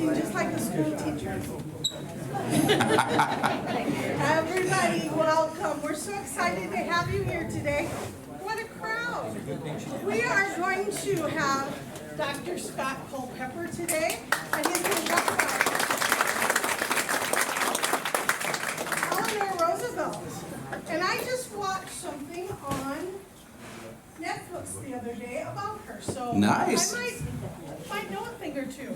acting just like a school teacher. Everybody, welcome. We're so excited to have you here today. What a crowd. We are going to have Dr. Scott Culpepper today, and he's going to talk about Eleanor Roosevelt. And I just watched something on Netflix the other day about her, so nice. I might know a thing or two.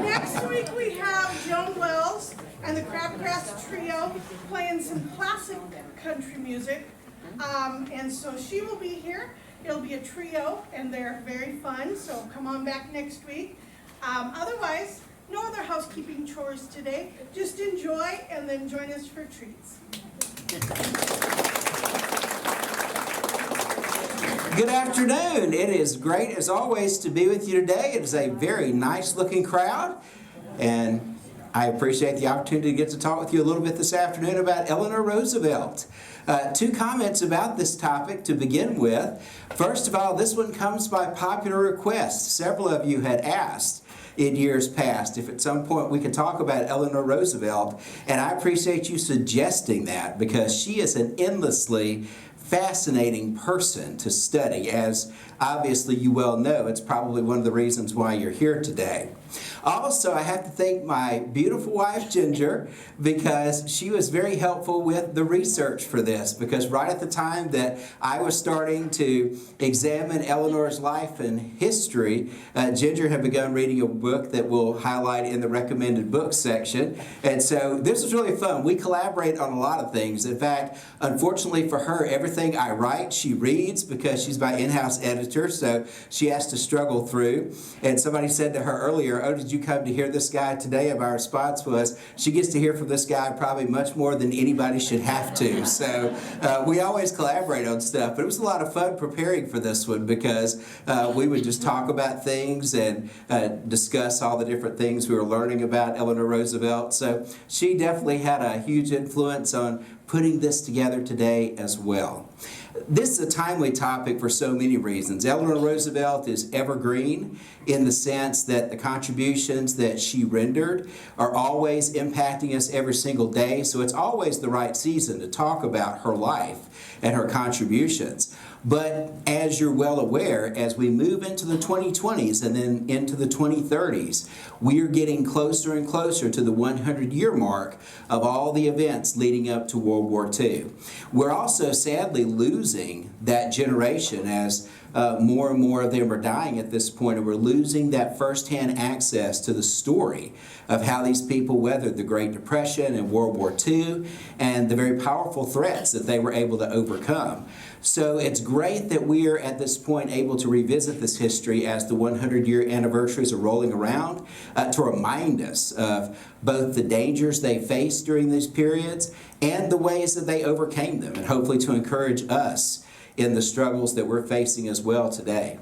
Next week we have Joan Wells and the Crabgrass Trio playing some classic country music, and so she will be here. It'll be a trio, and they're very fun, so come on back next week. Otherwise, no other housekeeping chores today. Just enjoy and then join us for treats. Good afternoon. It is great as always to be with you today. It is a very nice looking crowd, and I appreciate the opportunity to get to talk with you a little bit this afternoon about Eleanor Roosevelt. Two comments about this topic to begin with. First of all, this one comes by popular request. Several of you had asked in years past if at some point we could talk about Eleanor Roosevelt, and I appreciate you suggesting that because she is an endlessly fascinating person to study. As obviously you well know, it's probably one of the reasons why you're here today. Also, I have to thank my beautiful wife, Ginger, because she was very helpful with the research for this, because right at the time that I was starting to examine Eleanor's life and history, Ginger had begun reading a book that we'll highlight in the recommended books section. And so this was really fun. We collaborate on a lot of things. In fact, unfortunately for her, everything I write, she reads because she's my in-house editor, so she has to struggle through. And somebody said to her earlier, "Oh, did you come to hear this guy today?" And my response was, she gets to hear from this guy probably much more than anybody should have to. So we always collaborate on stuff. But it was a lot of fun preparing for this one because we would just talk about things and discuss all the different things we were learning about Eleanor Roosevelt. So she definitely had a huge influence on putting this together today as well. This is a timely topic for so many reasons. Eleanor Roosevelt is evergreen in the sense that the contributions that she rendered are always impacting us every single day, so it's always the right season to talk about her life and her contributions. But as you're well aware, as we move into the 2020s and then into the 2030s, we are getting closer and closer to the 100-year mark of all the events leading up to World War II. We're also sadly losing that generation as more and more of them are dying at this point, and we're losing that firsthand access to the story of how these people weathered the Great Depression and World War II and the very powerful threats that they were able to overcome. So it's great that we are at this point able to revisit this history as the 100-year anniversaries are rolling around to remind us of both the dangers they faced during these periods and the ways that they overcame them, and hopefully to encourage us in the struggles that we're facing as well today.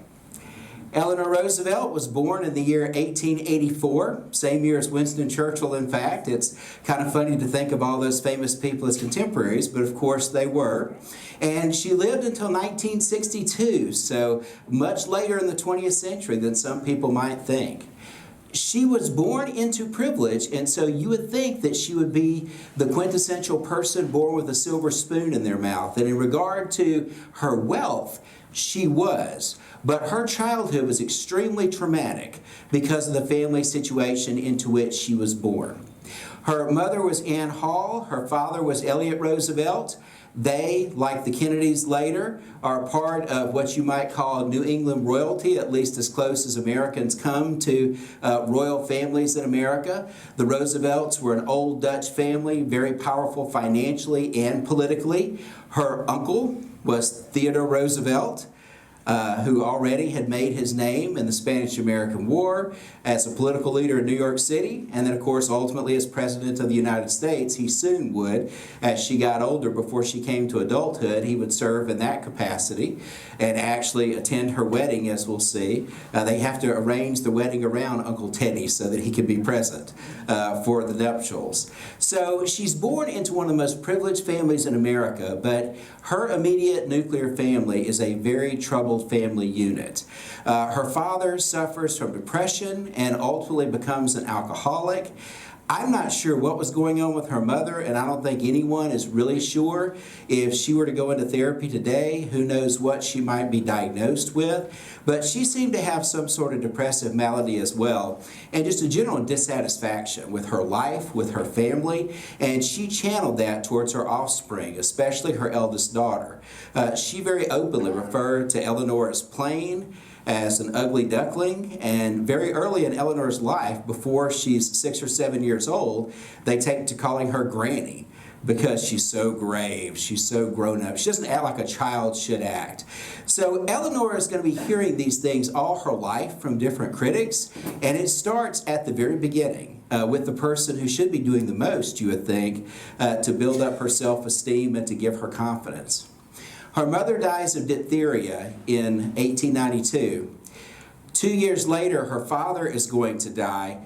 Eleanor Roosevelt was born in the year 1884, same year as Winston Churchill, in fact. It's kind of funny to think of all those famous people as contemporaries, but of course they were. And she lived until 1962, so much later in the 20th century than some people might think. She was born into privilege, and so you would think that she would be the quintessential person born with a silver spoon in their mouth. And in regard to her wealth, she was. But her childhood was extremely traumatic because of the family situation into which she was born. Her mother was Anne Hall. Her father was Elliot Roosevelt. They, like the Kennedys later, are part of what you might call New England royalty, at least as close as Americans come to royal families in America. The Roosevelts were an old Dutch family, very powerful financially and politically. Her uncle was Theodore Roosevelt, who already had made his name in the Spanish-American War as a political leader in New York City, and then of course ultimately as President of the United States. He soon would, as she got older, before she came to adulthood, he would serve in that capacity and actually attend her wedding, as we'll see. They have to arrange the wedding around Uncle Teddy so that he can be present for the nuptials. So she's born into one of the most privileged families in America, but her immediate nuclear family is a very troubled dysfunctional family unit. Her father suffers from depression and ultimately becomes an alcoholic. I'm not sure what was going on with her mother, and I don't think anyone is really sure. If she were to go into therapy today, who knows what she might be diagnosed with. But she seemed to have some sort of depressive malady as well, and just a general dissatisfaction with her life, with her family, and she channeled that towards her offspring, especially her eldest daughter. She very openly referred to Eleanor as plain, as an ugly duckling, and very early in Eleanor's life, before she's 6 or 7 years old, they take to calling her Granny because she's so grave, she's so grown up. She doesn't act like a child should act. So Eleanor is going to be hearing these things all her life from different critics, and it starts at the very beginning with the person who should be doing the most, you would think, to build up her self-esteem and to give her confidence. Her mother dies of diphtheria in 1892. 2 years later, her father is going to die.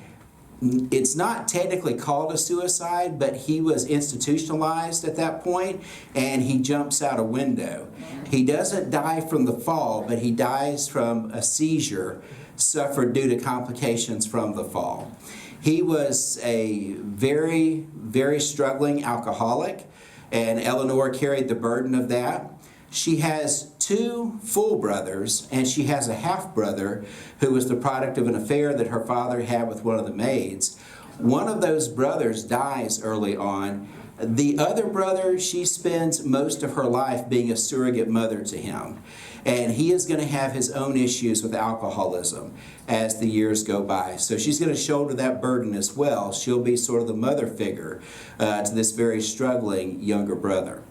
It's not technically called a suicide, but he was institutionalized at that point, and he jumps out a window. He doesn't die from the fall, but he dies from a seizure suffered due to complications from the fall. He was a very, very struggling alcoholic, and Eleanor carried the burden of that. She has 2 full brothers, and she has a half-brother who was the product of an affair that her father had with one of the maids. One of those brothers dies early on. The other brother, she spends most of her life being a surrogate mother to him. And he is going to have his own issues with alcoholism as the years go by. So she's going to shoulder that burden as well. She'll be sort of the mother figure to this very struggling younger brother.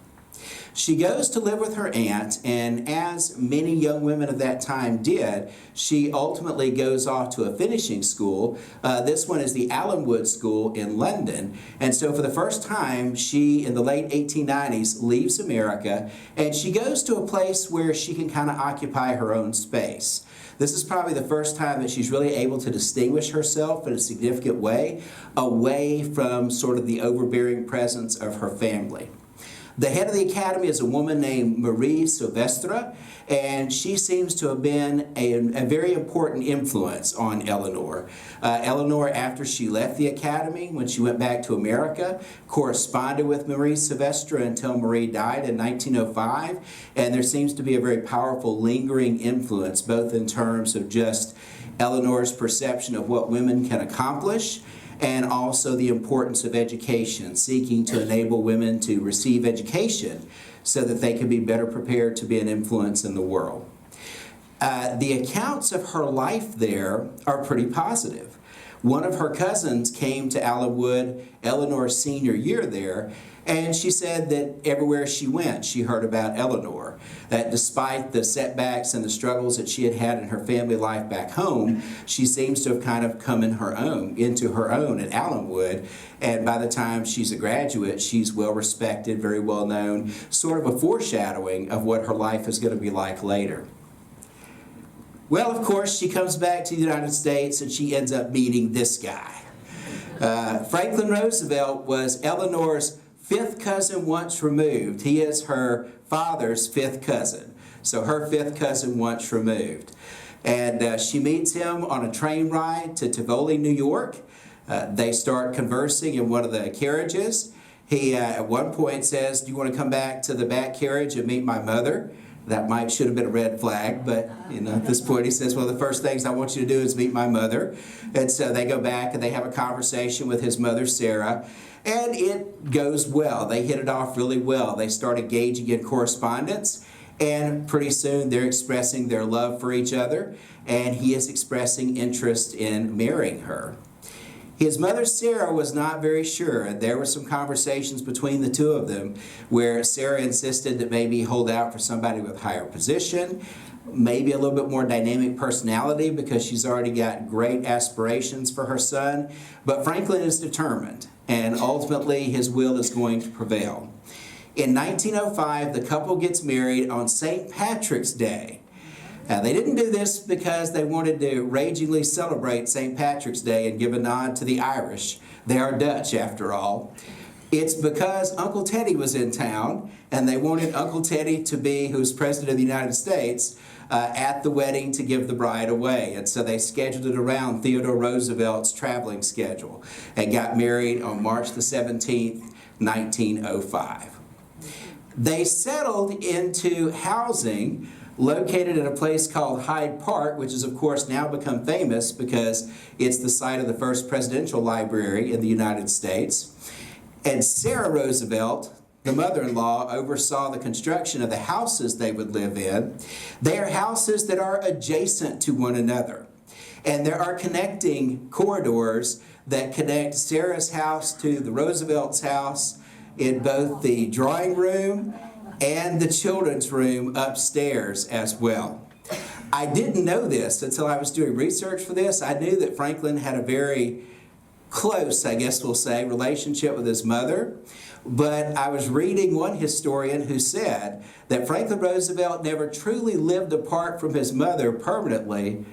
She goes to live with her aunt, and as many young women of that time did, she ultimately goes off to a finishing school. This one is the Allenwood School in London. And so for the first time, she, in the late 1890s, leaves America, and she goes to a place where she can kind of occupy her own space. This is probably the first time that she's really able to distinguish herself in a significant way, away from sort of the overbearing presence of her family. The head of the academy is a woman named Marie Silvestre, and she seems to have been a very important influence on Eleanor. Eleanor, after she left the academy, when she went back to America, corresponded with Marie Silvestre until Marie died in 1905, and there seems to be a very powerful lingering influence, both in terms of just Eleanor's perception of what women can accomplish, and also the importance of education, seeking to enable women to receive education so that they can be better prepared to be an influence in the world. The accounts of her life there are pretty positive. One of her cousins came to Allenwood Eleanor's senior year there, and she said that everywhere she went, she heard about Eleanor. That despite the setbacks and the struggles that she had had in her family life back home, she seems to have kind of come into her own at Allenwood. And by the time she's a graduate, she's well respected, very well known, sort of a foreshadowing of what her life is going to be like later. Well, of course, she comes back to the United States and she ends up meeting this guy. Franklin Roosevelt was Eleanor's 5th cousin once removed. He is her father's 5th cousin. So her 5th cousin once removed. And she meets him on a train ride to Tivoli, New York. They start conversing in one of the carriages. He at one point says, "Do you want to come back to the back carriage and meet my mother?" That should have been a red flag, but at this point he says, "Well, the first things I want you to do is meet my mother." And so they go back and they have a conversation with his mother, Sarah, and it goes well. They hit it off really well. They start engaging in correspondence, and pretty soon they're expressing their love for each other, and he is expressing interest in marrying her. His mother, Sarah, was not very sure, and there were some conversations between the two of them where Sarah insisted that maybe he hold out for somebody with higher position, maybe a little bit more dynamic personality because she's already got great aspirations for her son. But Franklin is determined, and ultimately his will is going to prevail. In 1905, the couple gets married on St. Patrick's Day. Now, they didn't do this because they wanted to ragingly celebrate St. Patrick's Day and give a nod to the Irish. They are Dutch, after all. It's because Uncle Teddy was in town, and they wanted Uncle Teddy to be, who's President of the United States, at the wedding to give the bride away. And so they scheduled it around Theodore Roosevelt's traveling schedule and got married on March the 17th, 1905. They settled into housing located at a place called Hyde Park, which has of course now become famous because it's the site of the first presidential library in the United States. And Sarah Roosevelt, the mother-in-law, oversaw the construction of the houses they would live in. They are houses that are adjacent to one another. And there are connecting corridors that connect Sarah's house to the Roosevelt's house in both the drawing room and the children's room upstairs as well. I didn't know this until I was doing research for this. I knew that Franklin had a very close, I guess we'll say, relationship with his mother. But I was reading one historian who said that Franklin Roosevelt never truly lived apart from his mother permanently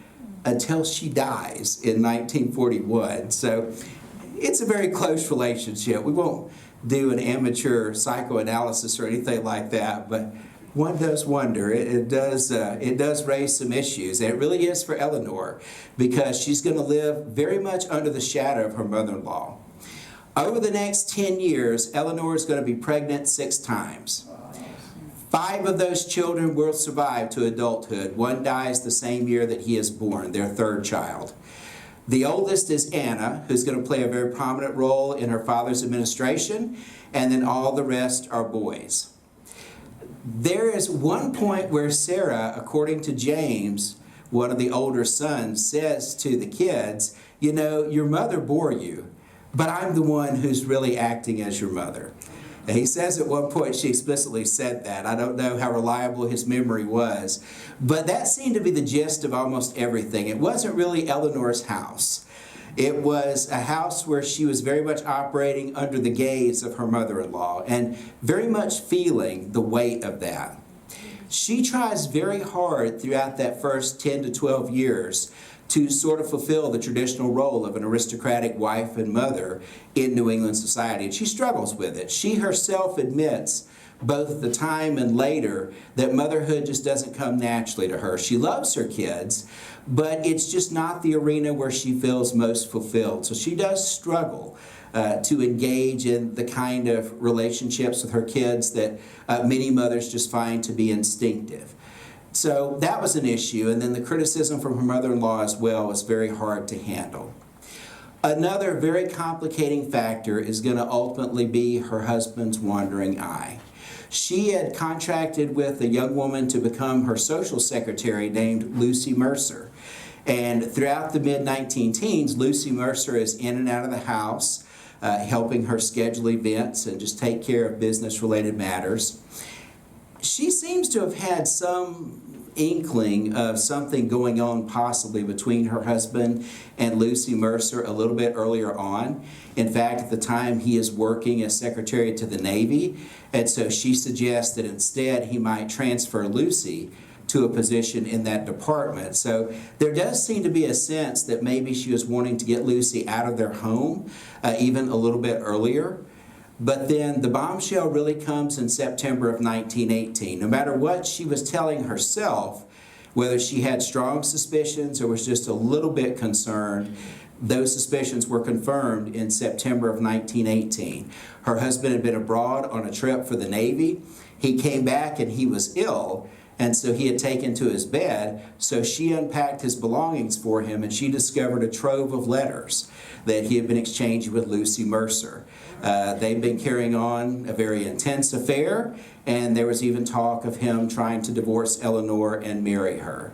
until she dies in 1941. So it's a very close relationship. We won't do an amateur psychoanalysis or anything like that, but one does wonder. It does raise some issues, and it really is for Eleanor, because she's going to live very much under the shadow of her mother-in-law. Over the next 10 years, Eleanor is going to be pregnant 6 times. 5 of those children will survive to adulthood. One dies the same year that he is born, their 3rd child. The oldest is Anna, who's going to play a very prominent role in her father's administration, and then all the rest are boys. There is one point where Sarah, according to James, one of the older sons, says to the kids, you know, your mother bore you, but I'm the one who's really acting as your mother. And he says at one point she explicitly said that. I don't know how reliable his memory was, but that seemed to be the gist of almost everything. It wasn't really Eleanor's house. It was a house where she was very much operating under the gaze of her mother-in-law and very much feeling the weight of that. She tries very hard throughout that first 10 to 12 years to sort of fulfill the traditional role of an aristocratic wife and mother in New England society. And she struggles with it. She herself admits, both at the time and later, that motherhood just doesn't come naturally to her. She loves her kids, but it's just not the arena where she feels most fulfilled. So she does struggle to engage in the kind of relationships with her kids that many mothers just find to be instinctive. So that was an issue, and then the criticism from her mother-in-law as well was very hard to handle. Another very complicating factor is going to ultimately be her husband's wandering eye. She had contracted with a young woman to become her social secretary named Lucy Mercer. And throughout the mid-19-teens, Lucy Mercer is in and out of the house, helping her schedule events and just take care of business-related matters. She seems to have had some inkling of something going on possibly between her husband and Lucy Mercer a little bit earlier on. In fact, at the time he is working as secretary to the Navy, and so she suggests that instead he might transfer Lucy to a position in that department. So there does seem to be a sense that maybe she was wanting to get Lucy out of their home even a little bit earlier. But then the bombshell really comes in September of 1918. No matter what she was telling herself, whether she had strong suspicions or was just a little bit concerned, those suspicions were confirmed in September of 1918. Her husband had been abroad on a trip for the Navy. He came back and he was ill, and so he had taken to his bed. So she unpacked his belongings for him, and she discovered a trove of letters that he had been exchanging with Lucy Mercer. They'd been carrying on a very intense affair, and there was even talk of him trying to divorce Eleanor and marry her.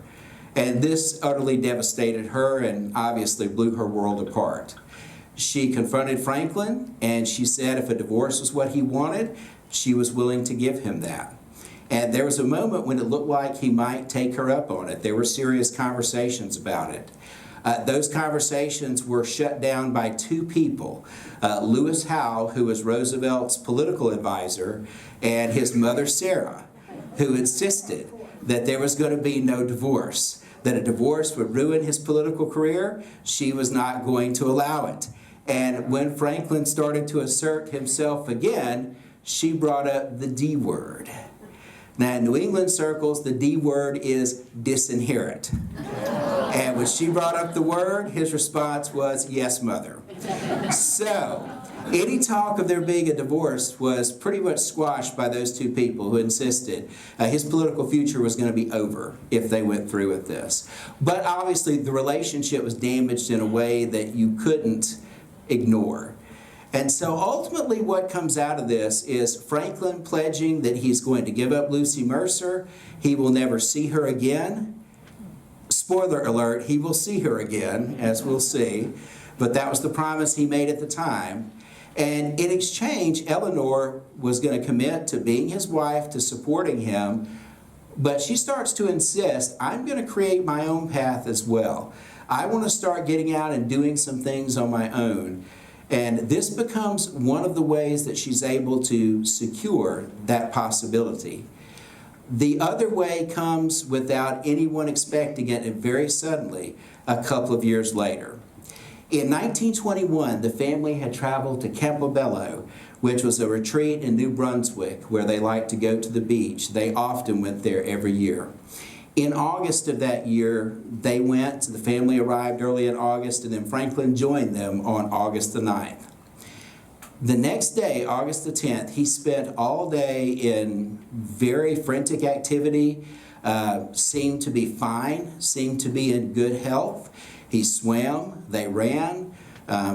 And this utterly devastated her and obviously blew her world apart. She confronted Franklin, and she said if a divorce was what he wanted, she was willing to give him that. And there was a moment when it looked like he might take her up on it. There were serious conversations about it. Those conversations were shut down by 2 people, Lewis Howe, who was Roosevelt's political advisor, and his mother, Sarah, who insisted that there was going to be no divorce, that a divorce would ruin his political career. She was not going to allow it. And when Franklin started to assert himself again, she brought up the D word. Now, in New England circles, the D word is disinherit. And when she brought up the word, his response was, yes, mother. So, any talk of there being a divorce was pretty much squashed by those two people who insisted his political future was going to be over if they went through with this. But obviously, the relationship was damaged in a way that you couldn't ignore. And so ultimately what comes out of this is Franklin pledging that he's going to give up Lucy Mercer. He will never see her again. Spoiler alert, he will see her again, as we'll see. But that was the promise he made at the time. And in exchange, Eleanor was going to commit to being his wife, to supporting him. But she starts to insist, I'm going to create my own path as well. I want to start getting out and doing some things on my own. And this becomes one of the ways that she's able to secure that possibility. The other way comes without anyone expecting it, and very suddenly, a couple of years later. In 1921, the family had traveled to Campobello, which was a retreat in New Brunswick where they liked to go to the beach. They often went there every year. In August of that year, they went, the family arrived early in August, and then Franklin joined them on August the 9th. The next day, August the 10th, he spent all day in very frantic activity, seemed to be fine, seemed to be in good health. He swam, they ran,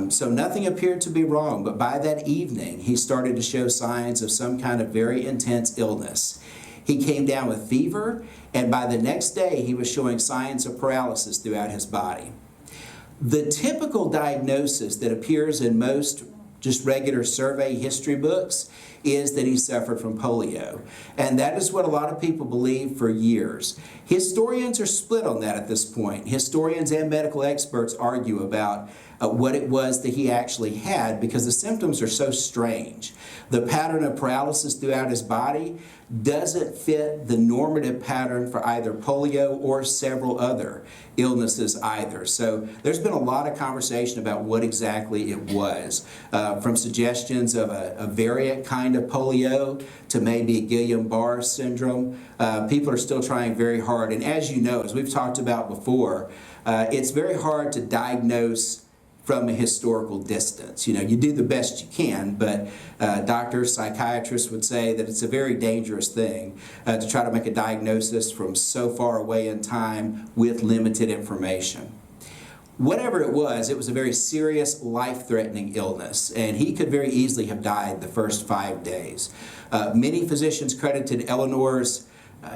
so nothing appeared to be wrong. But by that evening, he started to show signs of some kind of very intense illness. He came down with fever, and by the next day, he was showing signs of paralysis throughout his body. The typical diagnosis that appears in most just regular survey history books is that he suffered from polio. And that is what a lot of people believe for years. Historians are split on that at this point. Historians and medical experts argue about what it was that he actually had because the symptoms are so strange. The pattern of paralysis throughout his body doesn't fit the normative pattern for either polio or several other illnesses either. So there's been a lot of conversation about what exactly it was, from suggestions of a variant kind of polio to maybe Guillain-Barré syndrome. People are still trying very hard, and as you know, as we've talked about before, it's very hard to diagnose from a historical distance. You know, you do the best you can, but doctors, psychiatrists would say that it's a very dangerous thing to try to make a diagnosis from so far away in time with limited information. Whatever it was a very serious, life-threatening illness, and he could very easily have died the first 5 days. Many physicians credited Eleanor's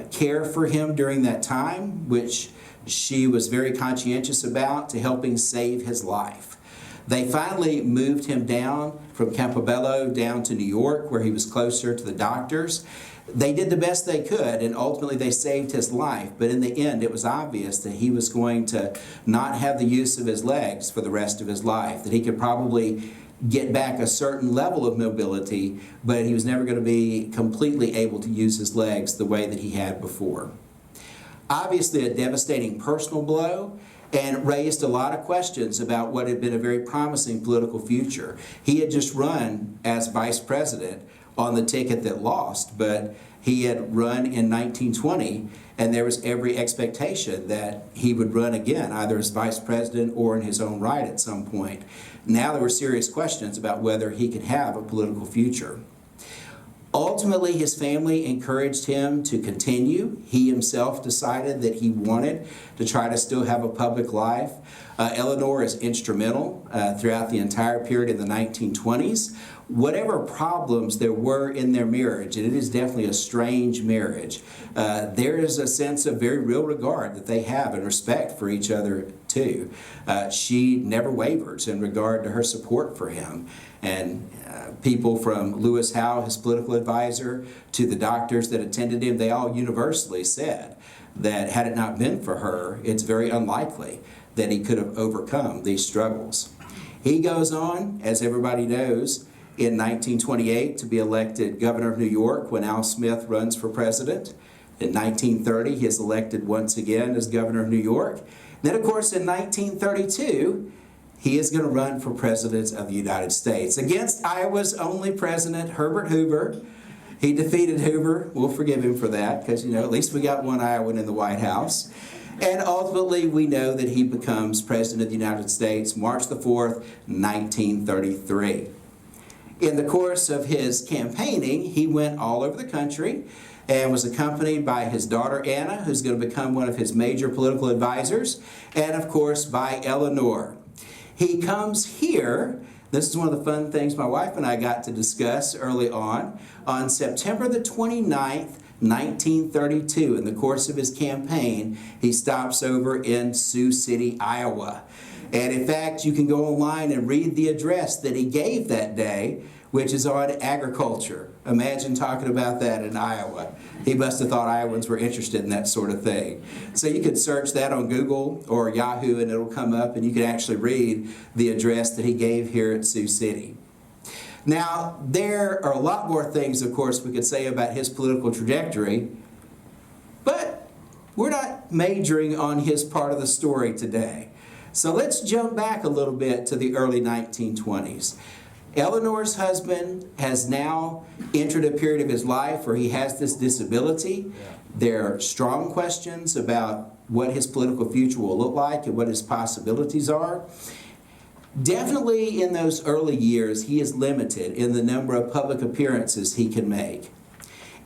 care for him during that time, which she was very conscientious about, to helping save his life. They finally moved him down from Campobello down to New York, where he was closer to the doctors. They did the best they could, and ultimately they saved his life. But in the end, it was obvious that he was going to not have the use of his legs for the rest of his life, that he could probably get back a certain level of mobility, but he was never going to be completely able to use his legs the way that he had before. Obviously, a devastating personal blow, and raised a lot of questions about what had been a very promising political future. He had just run as vice president on the ticket that lost, but he had run in 1920, and there was every expectation that he would run again, either as vice president or in his own right at some point. Now there were serious questions about whether he could have a political future. Ultimately, his family encouraged him to continue. He himself decided that he wanted to try to still have a public life. Eleanor is instrumental throughout the entire period in the 1920s. Whatever problems there were in their marriage, and it is definitely a strange marriage, there is a sense of very real regard that they have and respect for each other too. She never wavers in regard to her support for him. And people from Lewis Howe, his political advisor, to the doctors that attended him, they all universally said that had it not been for her, it's very unlikely that he could have overcome these struggles. He goes on, as everybody knows, in 1928 to be elected governor of New York when Al Smith runs for president. In 1930, he is elected once again as governor of New York. Then, of course, in 1932, he is going to run for President of the United States against Iowa's only president, Herbert Hoover. He defeated Hoover. We'll forgive him for that because, at least we got one Iowan in the White House. And ultimately, we know that he becomes President of the United States March the 4th, 1933. In the course of his campaigning, he went all over the country and was accompanied by his daughter Anna, who's going to become one of his major political advisors, and of course by Eleanor. He comes here, this is one of the fun things my wife and I got to discuss early on September the 29th, 1932. In the course of his campaign, he stops over in Sioux City, Iowa. And in fact, you can go online and read the address that he gave that day, which is on agriculture. Imagine talking about that in Iowa. He must have thought Iowans were interested in that sort of thing. So you could search that on Google or Yahoo and it'll come up and you can actually read the address that he gave here at Sioux City. Now, there are a lot more things, of course, we could say about his political trajectory, but we're not majoring on his part of the story today. So let's jump back a little bit to the early 1920s. Eleanor's husband has now entered a period of his life where he has this disability. There are strong questions about what his political future will look like and what his possibilities are. Definitely in those early years, he is limited in the number of public appearances he can make.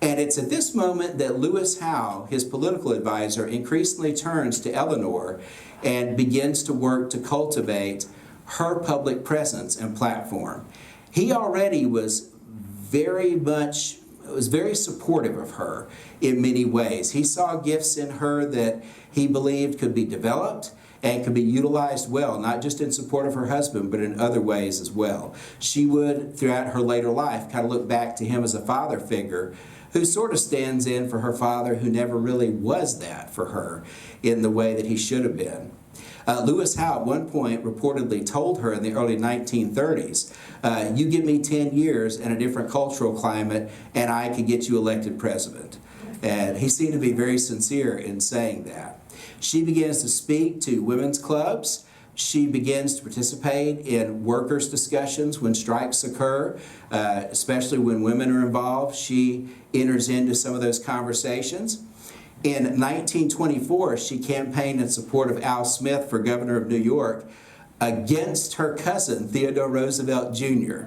And it's at this moment that Lewis Howe, his political advisor, increasingly turns to Eleanor and begins to work to cultivate her public presence and platform. He already was very supportive of her in many ways. He saw gifts in her that he believed could be developed and could be utilized well, not just in support of her husband, but in other ways as well. She would, throughout her later life, kind of look back to him as a father figure who sort of stands in for her father, who never really was that for her in the way that he should have been. Lewis Howe at one point reportedly told her in the early 1930s, you give me 10 years and a different cultural climate and I could get you elected president. And he seemed to be very sincere in saying that. She begins to speak to women's clubs. She begins to participate in workers' discussions when strikes occur, especially when women are involved. She enters into some of those conversations. In 1924, she campaigned in support of Al Smith for governor of New York against her cousin, Theodore Roosevelt Jr.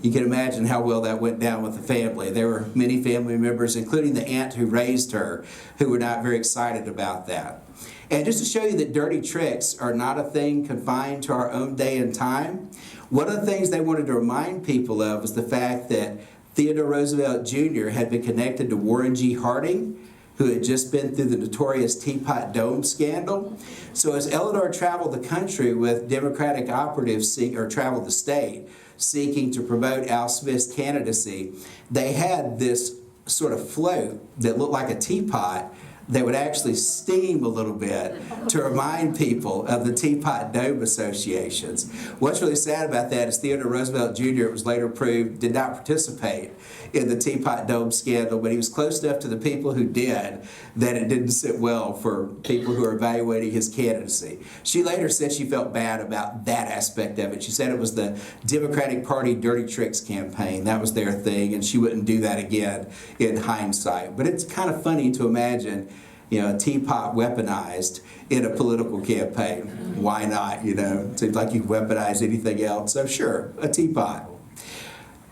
You can imagine how well that went down with the family. There were many family members, including the aunt who raised her, who were not very excited about that. And just to show you that dirty tricks are not a thing confined to our own day and time, one of the things they wanted to remind people of was the fact that Theodore Roosevelt Jr. had been connected to Warren G. Harding, who had just been through the notorious Teapot Dome scandal. So as Eleanor traveled the country with Democratic operatives, traveled the state, seeking to promote Al Smith's candidacy, they had this sort of float that looked like a teapot that would actually steam a little bit to remind people of the Teapot Dome associations. What's really sad about that is Theodore Roosevelt Jr., it was later proved, did not participate in the Teapot Dome scandal, but he was close enough to the people who did that it didn't sit well for people who are evaluating his candidacy. She later said she felt bad about that aspect of it. She said it was the Democratic Party Dirty Tricks campaign. That was their thing, and she wouldn't do that again in hindsight. But it's kind of funny to imagine, a teapot weaponized in a political campaign. Why not, It seems like you can weaponize anything else. So sure, a teapot.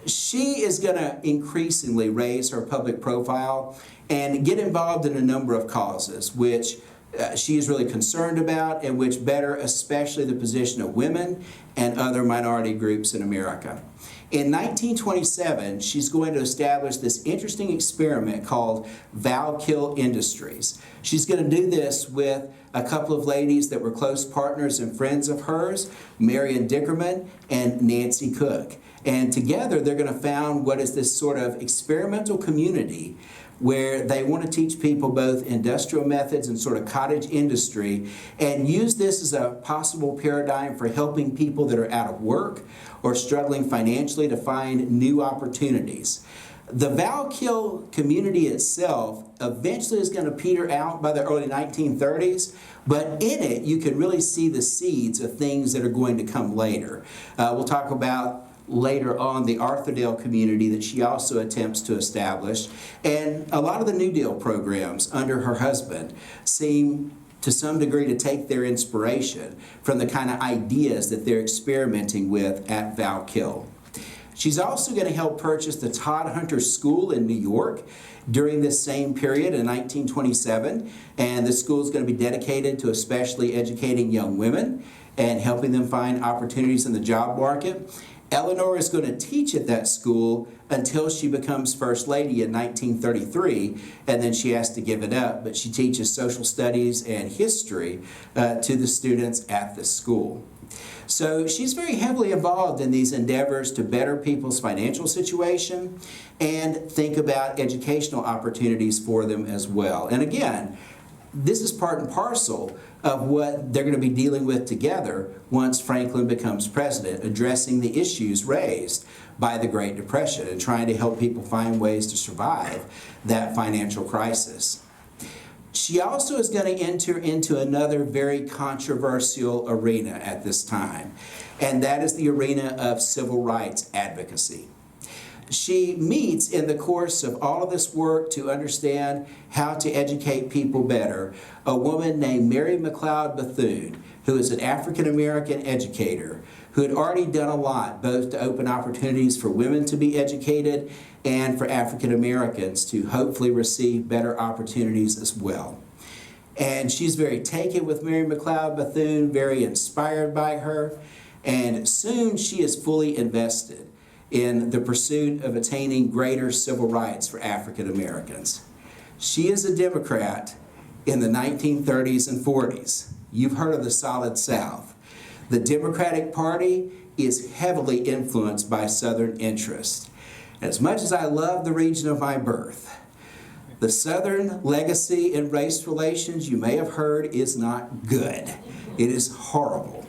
She is going to increasingly raise her public profile and get involved in a number of causes, which she is really concerned about and which better especially the position of women and other minority groups in America. In 1927, she's going to establish this interesting experiment called Val-Kill Industries. She's going to do this with a couple of ladies that were close partners and friends of hers, Marion Dickerman and Nancy Cook. And together they're going to found what is this sort of experimental community where they want to teach people both industrial methods and sort of cottage industry and use this as a possible paradigm for helping people that are out of work or struggling financially to find new opportunities. The Valkill community itself eventually is going to peter out by the early 1930s, but in it you can really see the seeds of things that are going to come later. We'll talk about later on the Arthurdale community that she also attempts to establish, and a lot of the New Deal programs under her husband seem to some degree to take their inspiration from the kind of ideas that they're experimenting with at Valkill. She's also going to help purchase the Todd Hunter School in New York during this same period in 1927, and the school is going to be dedicated to especially educating young women and helping them find opportunities in the job market. Eleanor is going to teach at that school until she becomes First Lady in 1933, and then she has to give it up, but she teaches social studies and history to the students at the school. So she's very heavily involved in these endeavors to better people's financial situation and think about educational opportunities for them as well. And again, this is part and parcel of what they're going to be dealing with together once Franklin becomes president, addressing the issues raised by the Great Depression and trying to help people find ways to survive that financial crisis. She also is going to enter into another very controversial arena at this time, and that is the arena of civil rights advocacy. She meets in the course of all of this work to understand how to educate people better a woman named Mary McLeod Bethune, who is an African-American educator who had already done a lot both to open opportunities for women to be educated and for African Americans to hopefully receive better opportunities as well. And she's very taken with Mary McLeod Bethune, very inspired by her, and soon she is fully invested in the pursuit of attaining greater civil rights for African Americans. She is a Democrat in the 1930s and 40s. You've heard of the Solid South. The Democratic Party is heavily influenced by Southern interests. As much as I love the region of my birth, the Southern legacy in race relations, you may have heard, is not good. It is horrible.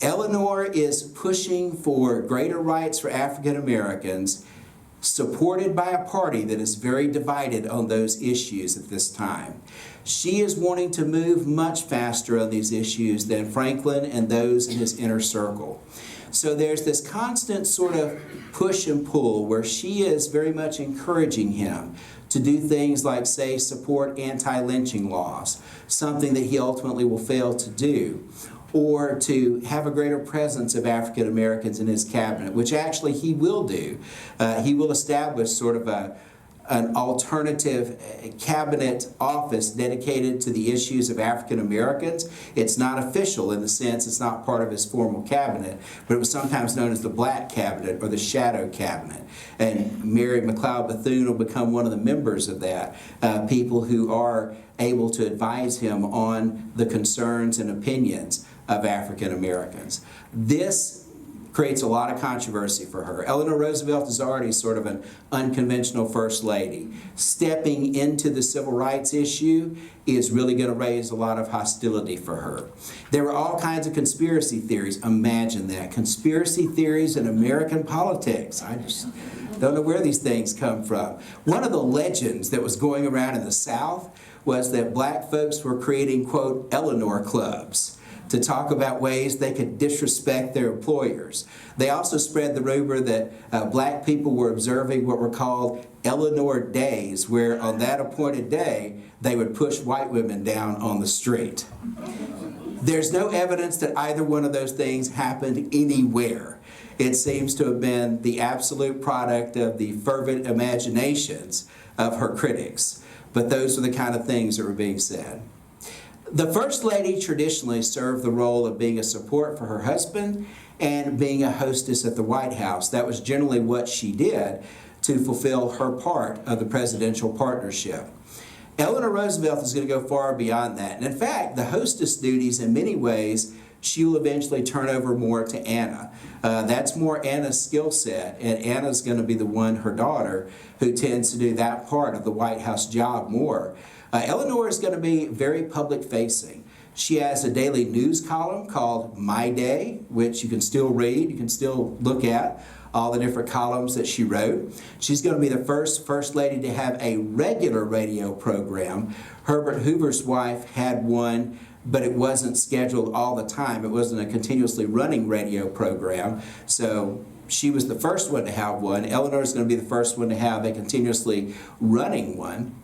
Eleanor is pushing for greater rights for African Americans, supported by a party that is very divided on those issues at this time. She is wanting to move much faster on these issues than Franklin and those in his inner circle. So there's this constant sort of push and pull where she is very much encouraging him to do things like, say, support anti-lynching laws, something that he ultimately will fail to do, or to have a greater presence of African Americans in his cabinet, which actually he will do. He will establish sort of an alternative cabinet office dedicated to the issues of African Americans. It's not official in the sense it's not part of his formal cabinet, but it was sometimes known as the Black Cabinet or the Shadow Cabinet. And Mary McLeod Bethune will become one of the members of that, people who are able to advise him on the concerns and opinions of African Americans. This creates a lot of controversy for her. Eleanor Roosevelt is already sort of an unconventional first lady. Stepping into the civil rights issue is really going to raise a lot of hostility for her. There were all kinds of conspiracy theories. Imagine that. Conspiracy theories in American politics. I just don't know where these things come from. One of the legends that was going around in the South was that black folks were creating, quote, Eleanor clubs to talk about ways they could disrespect their employers. They also spread the rumor that black people were observing what were called Eleanor days, where on that appointed day, they would push white women down on the street. There's no evidence that either one of those things happened anywhere. It seems to have been the absolute product of the fervent imaginations of her critics. But those are the kind of things that were being said. The First Lady traditionally served the role of being a support for her husband and being a hostess at the White House. That was generally what she did to fulfill her part of the presidential partnership. Eleanor Roosevelt is going to go far beyond that. And in fact, the hostess duties in many ways she will eventually turn over more to Anna. That's more Anna's skill set, and Anna's going to be the one, her daughter, who tends to do that part of the White House job more. Eleanor is going to be very public-facing. She has a daily news column called My Day, which you can still read, you can still look at all the different columns that she wrote. She's going to be the first lady to have a regular radio program. Herbert Hoover's wife had one, but it wasn't scheduled all the time. It wasn't a continuously running radio program. So she was the first one to have one. Eleanor is going to be the first one to have a continuously running one.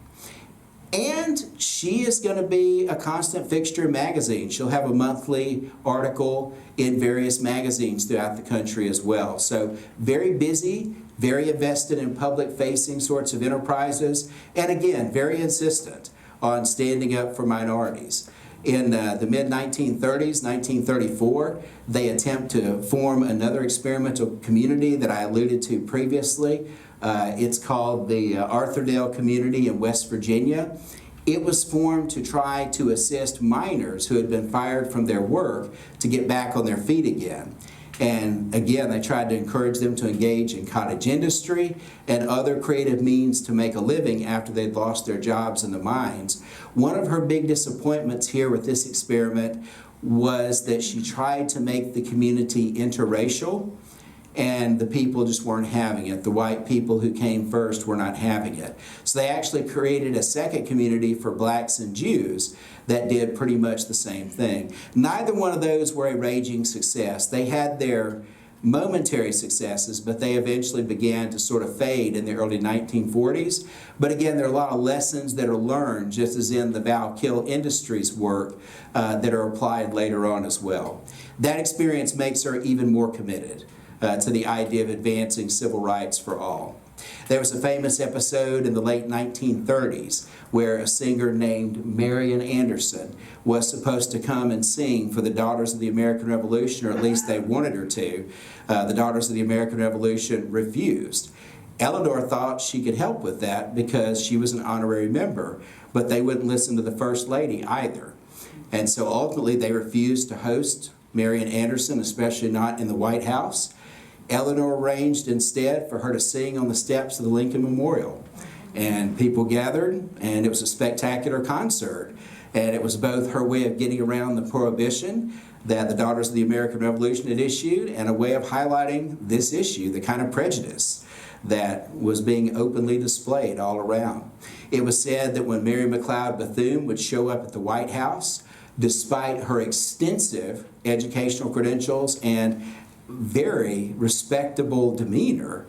And she is going to be a constant fixture in magazines. She'll have a monthly article in various magazines throughout the country as well. So very busy, very invested in public-facing sorts of enterprises, and again, very insistent on standing up for minorities. In the mid-1930s, 1934, they attempt to form another experimental community that I alluded to previously. It's called the Arthurdale Community in West Virginia. It was formed to try to assist miners who had been fired from their work to get back on their feet again. And again, they tried to encourage them to engage in cottage industry and other creative means to make a living after they'd lost their jobs in the mines. One of her big disappointments here with this experiment was that she tried to make the community interracial, and the people just weren't having it. The white people who came first were not having it. So they actually created a second community for blacks and Jews that did pretty much the same thing. Neither one of those were a raging success. They had their momentary successes, but they eventually began to sort of fade in the early 1940s. But again, there are a lot of lessons that are learned, just as in the Val-Kill Industries work, that are applied later on as well. That experience makes her even more committed to the idea of advancing civil rights for all. There was a famous episode in the late 1930s where a singer named Marian Anderson was supposed to come and sing for the Daughters of the American Revolution, or at least they wanted her to. The Daughters of the American Revolution refused. Eleanor thought she could help with that because she was an honorary member, but they wouldn't listen to the First Lady either. And so ultimately they refused to host Marian Anderson, especially not in the White House. Eleanor arranged instead for her to sing on the steps of the Lincoln Memorial. And people gathered, and it was a spectacular concert. And it was both her way of getting around the prohibition that the Daughters of the American Revolution had issued, and a way of highlighting this issue, the kind of prejudice that was being openly displayed all around. It was said that when Mary McLeod Bethune would show up at the White House, despite her extensive educational credentials and very respectable demeanor,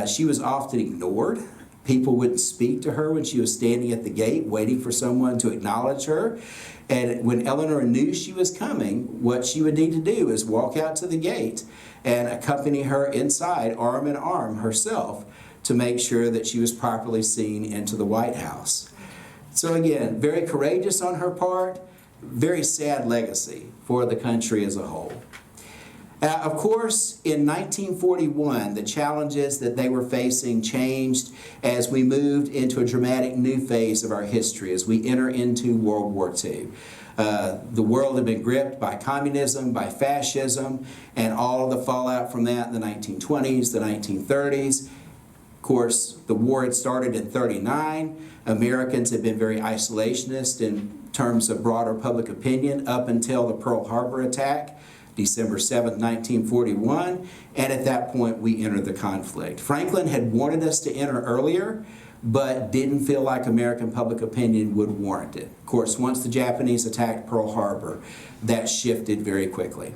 she was often ignored. People wouldn't speak to her when she was standing at the gate waiting for someone to acknowledge her. And when Eleanor knew she was coming, what she would need to do is walk out to the gate and accompany her inside, arm in arm herself, to make sure that she was properly seen into the White House. So again, very courageous on her part, very sad legacy for the country as a whole. Of course, in 1941, the challenges that they were facing changed as we moved into a dramatic new phase of our history, as we enter into World War II. The world had been gripped by communism, by fascism, and all of the fallout from that in the 1920s, the 1930s. Of course, the war had started in 1939. Americans had been very isolationist in terms of broader public opinion up until the Pearl Harbor attack, December 7th, 1941, and at that point we entered the conflict. Franklin had wanted us to enter earlier, but didn't feel like American public opinion would warrant it. Of course, once the Japanese attacked Pearl Harbor, that shifted very quickly.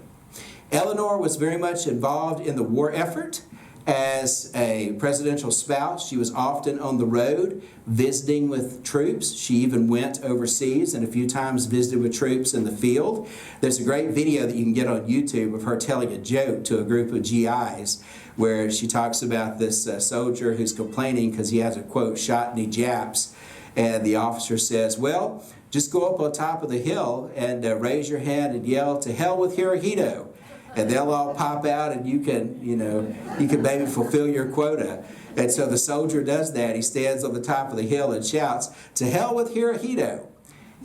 Eleanor was very much involved in the war effort. As a presidential spouse, she was often on the road visiting with troops. She even went overseas and a few times visited with troops in the field. There's a great video that you can get on YouTube of her telling a joke to a group of GIs where she talks about this soldier who's complaining because he hasn't, quote, shot any Japs. And the officer says, well, just go up on top of the hill and raise your hand and yell, "To hell with Hirohito." And they'll all pop out and you can maybe fulfill your quota. And so the soldier does that. He stands on the top of the hill and shouts, "To hell with Hirohito."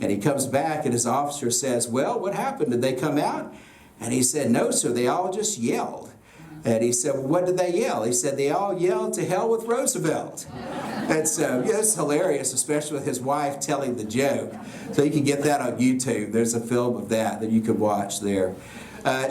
And he comes back and his officer says, well, what happened? Did they come out? And he said, no, sir, they all just yelled. And he said, well, what did they yell? He said, they all yelled, "To hell with Roosevelt." And so it's hilarious, especially with his wife telling the joke. So you can get that on YouTube. There's a film of that you could watch there.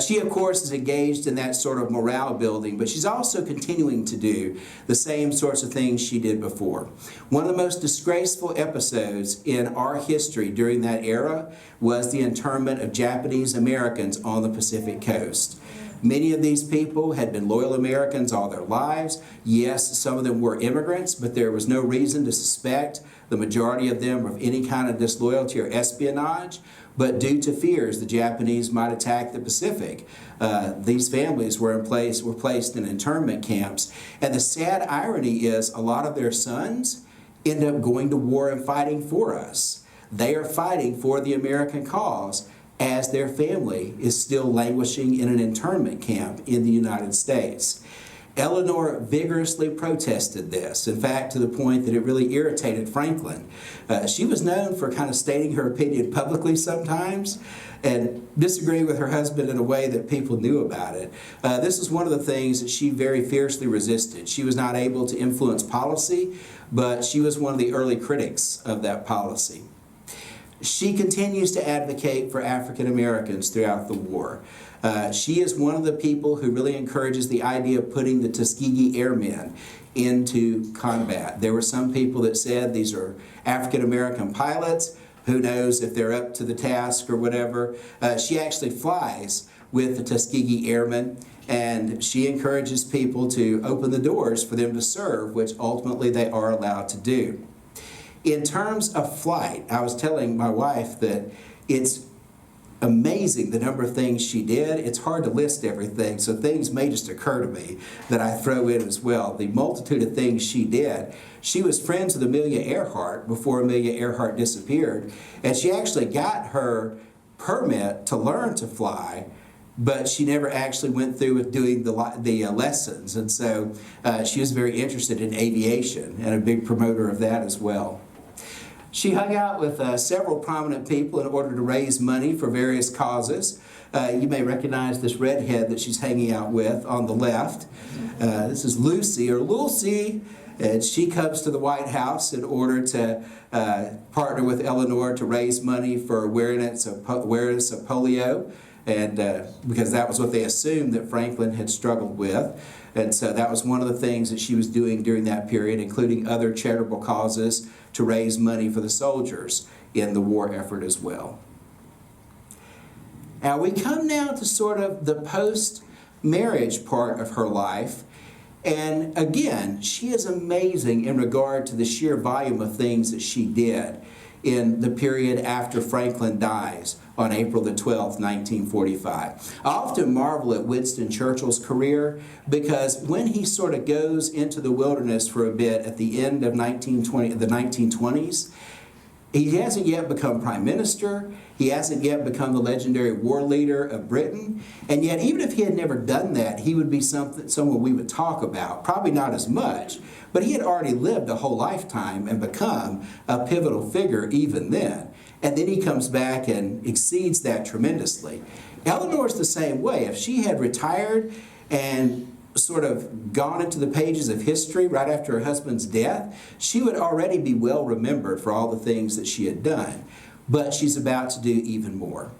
She, of course, is engaged in that sort of morale building, but she's also continuing to do the same sorts of things she did before. One of the most disgraceful episodes in our history during that era was the internment of Japanese Americans on the Pacific coast. Many of these people had been loyal Americans all their lives. Yes, some of them were immigrants, but there was no reason to suspect the majority of them of any kind of disloyalty or espionage. But due to fears the Japanese might attack the Pacific, these families were placed in internment camps. And the sad irony is a lot of their sons end up going to war and fighting for us. They are fighting for the American cause as their family is still languishing in an internment camp in the United States. Eleanor vigorously protested this, in fact, to the point that it really irritated Franklin. She was known for kind of stating her opinion publicly sometimes and disagreeing with her husband in a way that people knew about it. This is one of the things that she very fiercely resisted. She was not able to influence policy, but she was one of the early critics of that policy. She continues to advocate for African Americans throughout the war. She is one of the people who really encourages the idea of putting the Tuskegee Airmen into combat. There were some people that said these are African American pilots. Who knows if they're up to the task or whatever. She actually flies with the Tuskegee Airmen, and she encourages people to open the doors for them to serve, which ultimately they are allowed to do. In terms of flight, I was telling my wife that it's amazing the number of things she did. It's hard to list everything, so things may just occur to me that I throw in as well. The multitude of things she did. She was friends with Amelia Earhart before Amelia Earhart disappeared, and she actually got her permit to learn to fly, but she never actually went through with doing the lessons, and so she was very interested in aviation and a big promoter of that as well. She hung out with several prominent people in order to raise money for various causes. You may recognize this redhead that she's hanging out with on the left. This is Lucy, or Lucy, and she comes to the White House in order to partner with Eleanor to raise money for awareness of polio, and because that was what they assumed that Franklin had struggled with. And so that was one of the things that she was doing during that period, including other charitable causes to raise money for the soldiers in the war effort as well. Now we come now to sort of the post-marriage part of her life. And again, she is amazing in regard to the sheer volume of things that she did in the period after Franklin dies on April the 12th, 1945. I often marvel at Winston Churchill's career because when he sort of goes into the wilderness for a bit at the end of the 1920s, he hasn't yet become prime minister. He hasn't yet become the legendary war leader of Britain. And yet, even if he had never done that, he would be someone we would talk about. Probably not as much, but he had already lived a whole lifetime and become a pivotal figure even then. And then he comes back and exceeds that tremendously. Eleanor's the same way. If she had retired and sort of gone into the pages of history right after her husband's death, she would already be well remembered for all the things that she had done. But she's about to do even more.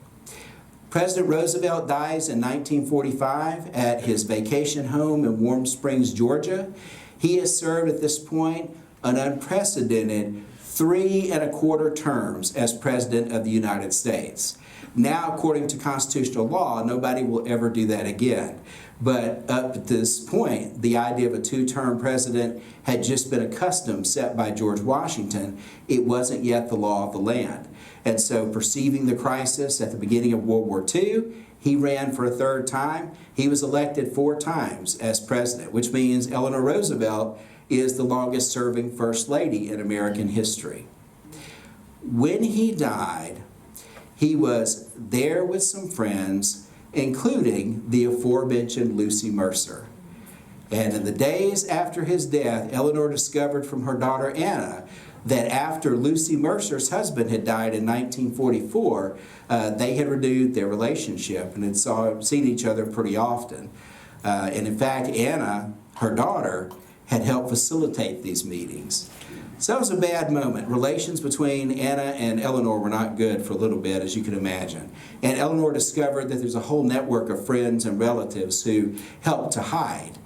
President Roosevelt dies in 1945 at his vacation home in Warm Springs, Georgia. He has served at this point an unprecedented 3 1/4 terms as President of the United States. Now, according to constitutional law, nobody will ever do that again. But up to this point, the idea of a 2-term president had just been a custom set by George Washington. It wasn't yet the law of the land. And so, perceiving the crisis at the beginning of World War II, he ran for a 3rd time. He was elected 4 times as president, which means Eleanor Roosevelt is the longest serving First Lady in American history. When he died, he was there with some friends, including the aforementioned Lucy Mercer. And in the days after his death, Eleanor discovered from her daughter Anna that after Lucy Mercer's husband had died in 1944, they had renewed their relationship and had seen each other pretty often. And in fact, Anna, her daughter, had helped facilitate these meetings. So it was a bad moment. Relations between Anna and Eleanor were not good for a little bit, as you can imagine. And Eleanor discovered that there's a whole network of friends and relatives who helped to hide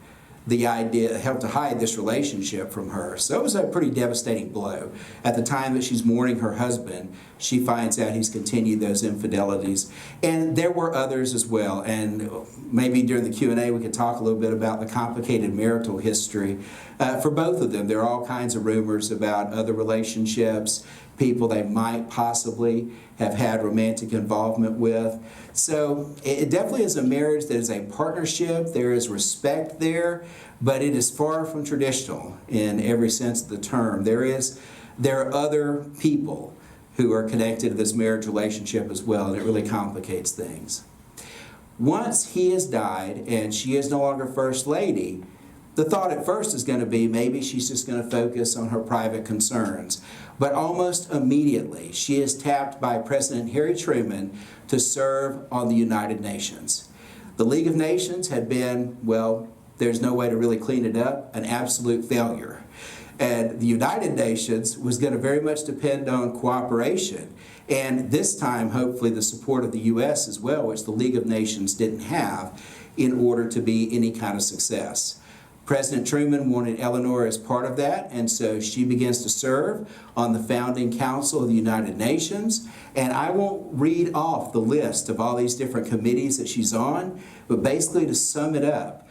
this relationship from her. So it was a pretty devastating blow. At the time that she's mourning her husband, she finds out he's continued those infidelities. And there were others as well. And maybe during the Q&A we could talk a little bit about the complicated marital history. For both of them, there are all kinds of rumors about other relationships, people they might possibly have had romantic involvement with. So it definitely is a marriage that is a partnership. There is respect there, but it is far from traditional in every sense of the term. There are other people who are connected to this marriage relationship as well, and it really complicates things. Once he has died and she is no longer First Lady, the thought at first is going to be maybe she's just going to focus on her private concerns. But almost immediately, she is tapped by President Harry Truman to serve on the United Nations. The League of Nations had been, well, there's no way to really clean it up, an absolute failure. And the United Nations was going to very much depend on cooperation. And this time, hopefully, the support of the U.S. as well, which the League of Nations didn't have in order to be any kind of success. President Truman wanted Eleanor as part of that, and so she begins to serve on the founding council of the United Nations. And I won't read off the list of all these different committees that she's on, but basically to sum it up,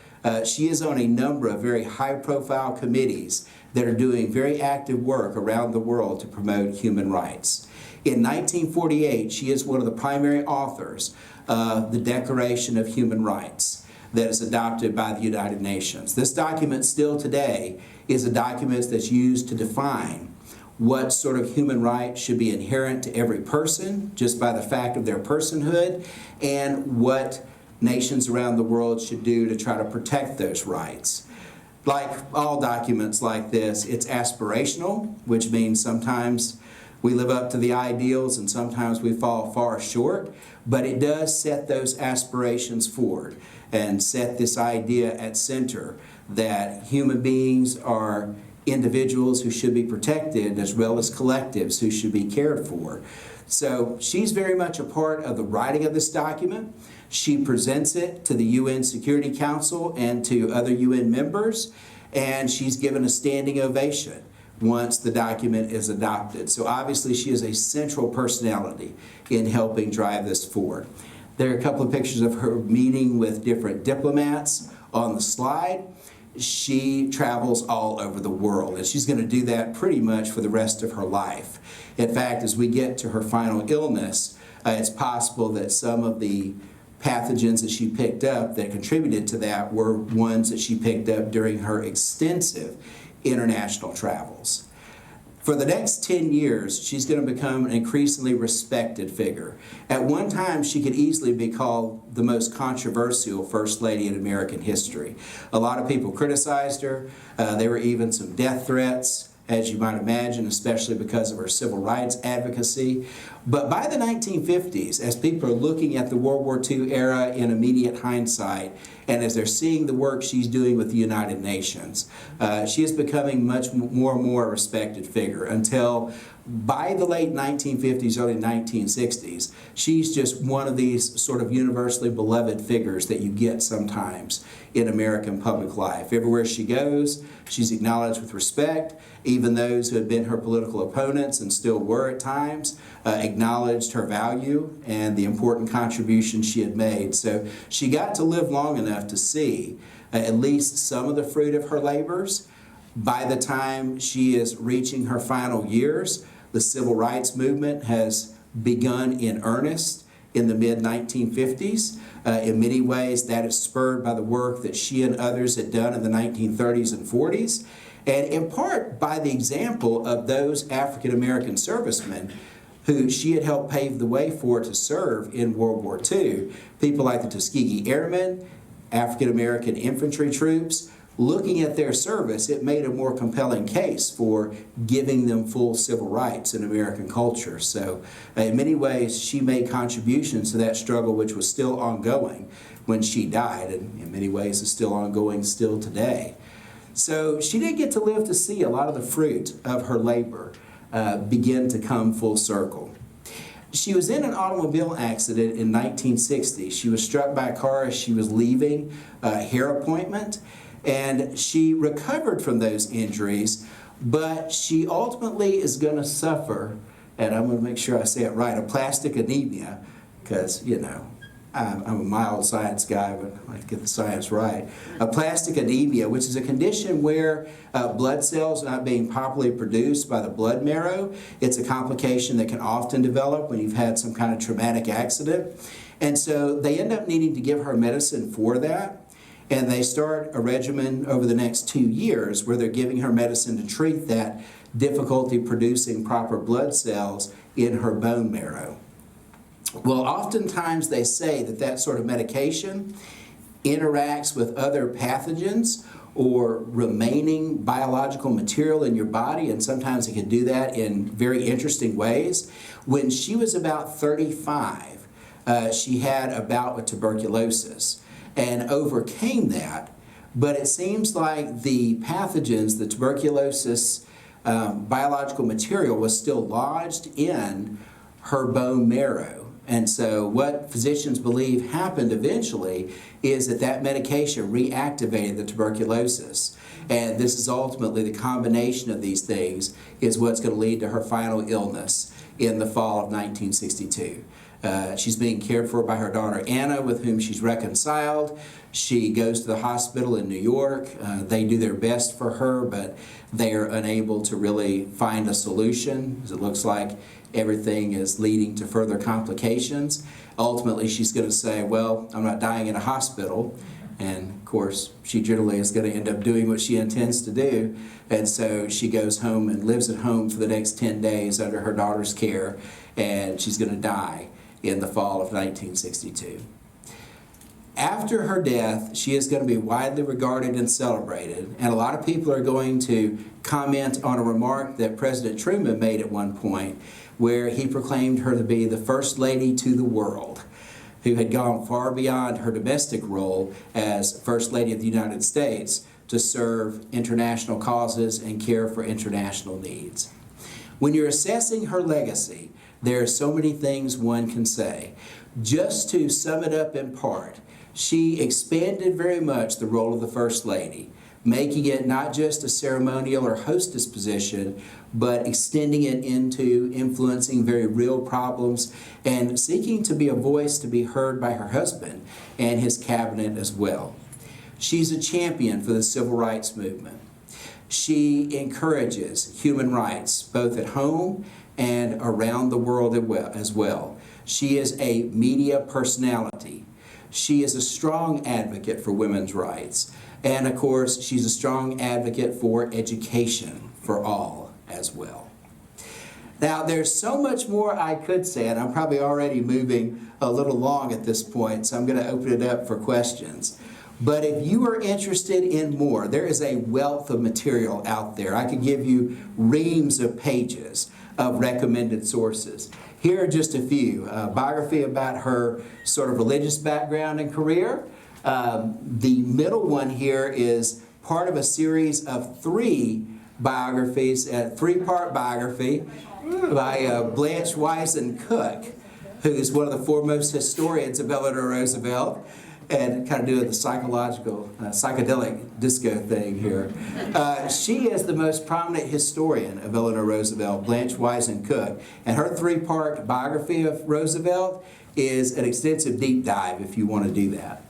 she is on a number of very high-profile committees that are doing very active work around the world to promote human rights. In 1948, she is one of the primary authors of the Declaration of Human Rights that is adopted by the United Nations. This document still today is a document that's used to define what sort of human rights should be inherent to every person just by the fact of their personhood, and what nations around the world should do to try to protect those rights. Like all documents like this, it's aspirational, which means sometimes we live up to the ideals and sometimes we fall far short, but it does set those aspirations forward and set this idea at center that human beings are individuals who should be protected as well as collectives who should be cared for. So she's very much a part of the writing of this document. She presents it to the UN Security Council and to other UN members, and she's given a standing ovation once the document is adopted. So obviously she is a central personality in helping drive this forward. There are a couple of pictures of her meeting with different diplomats on the slide. She travels all over the world, and she's going to do that pretty much for the rest of her life. In fact, as we get to her final illness, it's possible that some of the pathogens that she picked up that contributed to that were ones that she picked up during her extensive international travels. For the next 10 years, she's going to become an increasingly respected figure. At one time, she could easily be called the most controversial First Lady in American history. A lot of people criticized her. There were even some death threats, as you might imagine, especially because of her civil rights advocacy. But by the 1950s, as people are looking at the World War II era in immediate hindsight, and as they're seeing the work she's doing with the United Nations, she is becoming much more and more a respected figure until by the late 1950s, early 1960s, she's just one of these sort of universally beloved figures that you get sometimes in American public life. Everywhere she goes, she's acknowledged with respect. Even those who had been her political opponents and still were at times acknowledged her value and the important contribution she had made. So she got to live long enough to see at least some of the fruit of her labors. By the time she is reaching her final years, the civil rights movement has begun in earnest in the mid-1950s. In many ways, that is spurred by the work that she and others had done in the 1930s and 40s, and in part by the example of those African-American servicemen who she had helped pave the way for to serve in World War II. People like the Tuskegee Airmen, African-American infantry troops. Looking at their service, it made a more compelling case for giving them full civil rights in American culture. So in many ways, she made contributions to that struggle, which was still ongoing when she died, and in many ways is still ongoing still today. So she did get to live to see a lot of the fruit of her labor begin to come full circle. She was in an automobile accident in 1960. She was struck by a car as she was leaving a hair appointment, and she recovered from those injuries, but she ultimately is going to suffer, and I'm going to make sure I say it right, aplastic anemia, because, you know, I'm a mild science guy, but I like to get the science right. Aplastic anemia, which is a condition where blood cells are not being properly produced by the blood marrow. It's a complication that can often develop when you've had some kind of traumatic accident. And so they end up needing to give her medicine for that. And they start a regimen over the next 2 years where they're giving her medicine to treat that difficulty producing proper blood cells in her bone marrow. Well, oftentimes they say that that sort of medication interacts with other pathogens or remaining biological material in your body, and sometimes it can do that in very interesting ways. When she was about 35, she had a bout with tuberculosis and overcame that, but it seems like the pathogens, the tuberculosis biological material was still lodged in her bone marrow. And so what physicians believe happened eventually is that that medication reactivated the tuberculosis. And this is ultimately the combination of these things is what's going to lead to her final illness in the fall of 1962. She's being cared for by her daughter Anna, with whom she's reconciled. She goes to the hospital in New York. They do their best for her, but they are unable to really find a solution, because it looks like everything is leading to further complications. Ultimately, she's going to say, well, I'm not dying in a hospital. And of course, she generally is going to end up doing what she intends to do. And so she goes home and lives at home for the next 10 days under her daughter's care, and she's going to die in the fall of 1962. After her death, she is going to be widely regarded and celebrated, and a lot of people are going to comment on a remark that President Truman made at one point, where he proclaimed her to be the first lady to the world, who had gone far beyond her domestic role as First Lady of the United States to serve international causes and care for international needs. When you're assessing her legacy, there are so many things one can say. Just to sum it up in part, she expanded very much the role of the First Lady, making it not just a ceremonial or hostess position, but extending it into influencing very real problems and seeking to be a voice to be heard by her husband and his cabinet as well. She's a champion for the civil rights movement. She encourages human rights both at home and around the world as well. She is a media personality. She is a strong advocate for women's rights. And of course, she's a strong advocate for education for all as well. Now, there's so much more I could say, and I'm probably already moving a little long at this point, so I'm going to open it up for questions. But if you are interested in more, there is a wealth of material out there. I could give you reams of pages of recommended sources. Here are just a few. Biography about her sort of religious background and career. The middle one here is part of a series of 3 biographies, a 3-part biography by Blanche Wiesen Cook, who is one of the foremost historians of Eleanor Roosevelt, and kind of doing the psychological, psychedelic disco thing here. She is the most prominent historian of Eleanor Roosevelt, Blanche Wiesen Cook, and her 3-part biography of Roosevelt is an extensive deep dive if you want to do that.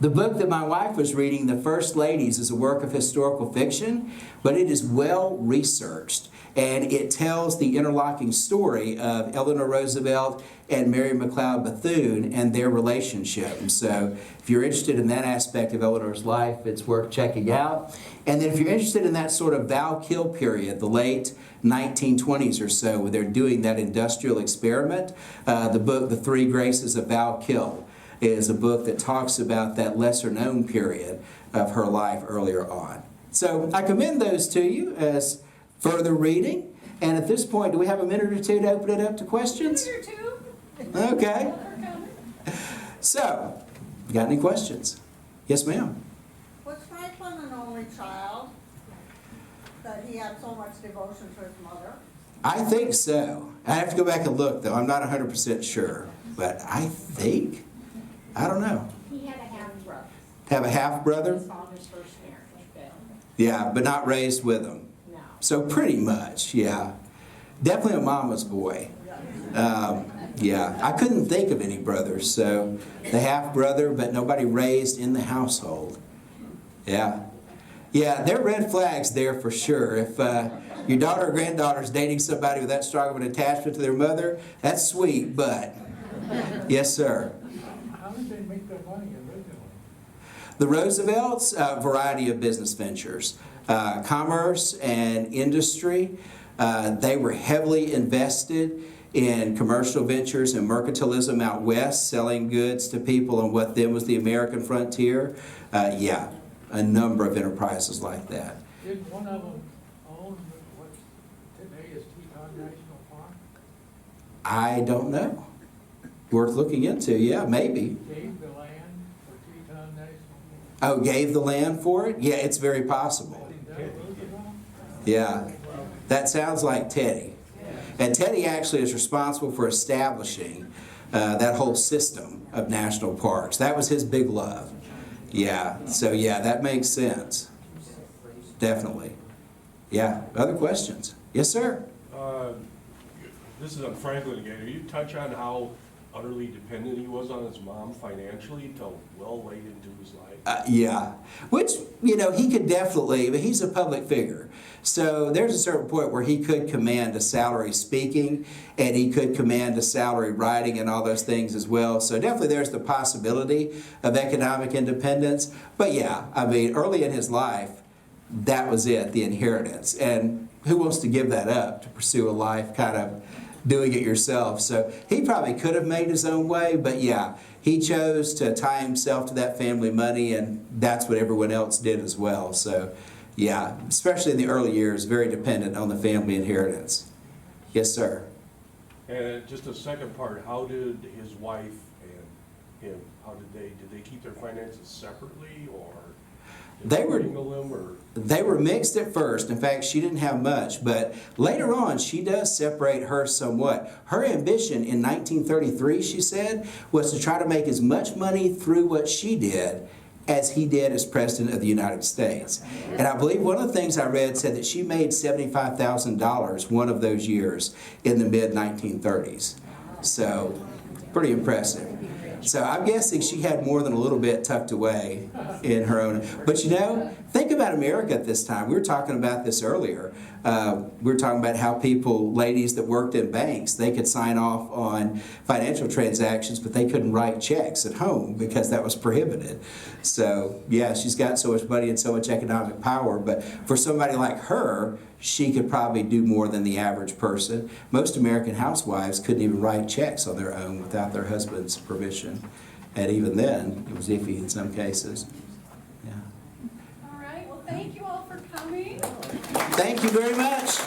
The book that my wife was reading, The First Ladies, is a work of historical fiction, but it is well researched, and it tells the interlocking story of Eleanor Roosevelt and Mary McLeod Bethune and their relationship. And so if you're interested in that aspect of Eleanor's life, it's worth checking out. And then if you're interested in that sort of thou-kill period, the late 1920s or so, where they're doing that industrial experiment, the book, The Three Graces of Thou-Kill, is a book that talks about that lesser-known period of her life earlier on. So I commend those to you as further reading. And at this point, do we have a minute or two to open it up to questions? A minute or two. Okay. So, you got any questions? Yes, ma'am. Was Franklin an only child? that he had so much devotion to his mother? I think so. I have to go back and look, though. I'm not 100% sure. But I think, I don't know. He had a half-brother. Have a half-brother? His father's first marriage failed. Yeah, but not raised with him. No. So pretty much, yeah. Definitely a mama's boy. Yeah, I couldn't think of any brothers, so the half-brother, but nobody raised in the household. Yeah. Yeah, there are red flags there for sure. If your daughter or granddaughter is dating somebody with that strong of an attachment to their mother, that's sweet, but yes, sir. How did they make their money originally? The Roosevelts, a variety of business ventures, commerce and industry. They were heavily invested in commercial ventures and mercantilism out west, selling goods to people on what then was the American frontier. Yeah, a number of enterprises like that. Did one of them own what today is Teton National Park? I don't know. Worth looking into, yeah, maybe. Gave the land for Teton National Park? Oh, gave the land for it? Yeah, it's very possible. Is that Roosevelt? Yeah, that sounds like Teddy. And Teddy actually is responsible for establishing that whole system of national parks. That was his big love. Yeah, so yeah, that makes sense. Definitely. Yeah, other questions? Yes, sir? This is on Franklin again. You touch on how utterly dependent he was on his mom financially till well late into his life. Yeah, which, you know, he could definitely, but he's a public figure. So there's a certain point where he could command a salary speaking, and he could command a salary writing and all those things as well. So definitely there's the possibility of economic independence. But yeah, I mean, early in his life, that was it, the inheritance. And who wants to give that up to pursue a life kind of doing it yourself? So he probably could have made his own way, but yeah, he chose to tie himself to that family money, and that's what everyone else did as well. So yeah, especially in the early years, very dependent on the family inheritance. Yes, sir. And just a second part, how did his wife and him, did they keep their finances separately, or They were mingle them, or? They were mixed at first. In fact, she didn't have much, but later on, she does separate her somewhat. Her ambition in 1933, she said, was to try to make as much money through what she did as he did as President of the United States. And I believe one of the things I read said that she made $75,000 one of those years in the mid-1930s. So, pretty impressive. So I'm guessing she had more than a little bit tucked away in her own. But you know, think about America at this time. We were talking about this earlier. We were talking about how people, ladies that worked in banks, they could sign off on financial transactions, but they couldn't write checks at home because that was prohibited. So yeah, she's got so much money and so much economic power, but for somebody like her, she could probably do more than the average person. Most American housewives couldn't even write checks on their own without their husband's permission. And even then, it was iffy in some cases. Yeah. All right, well, thank you all for coming. Thank you very much.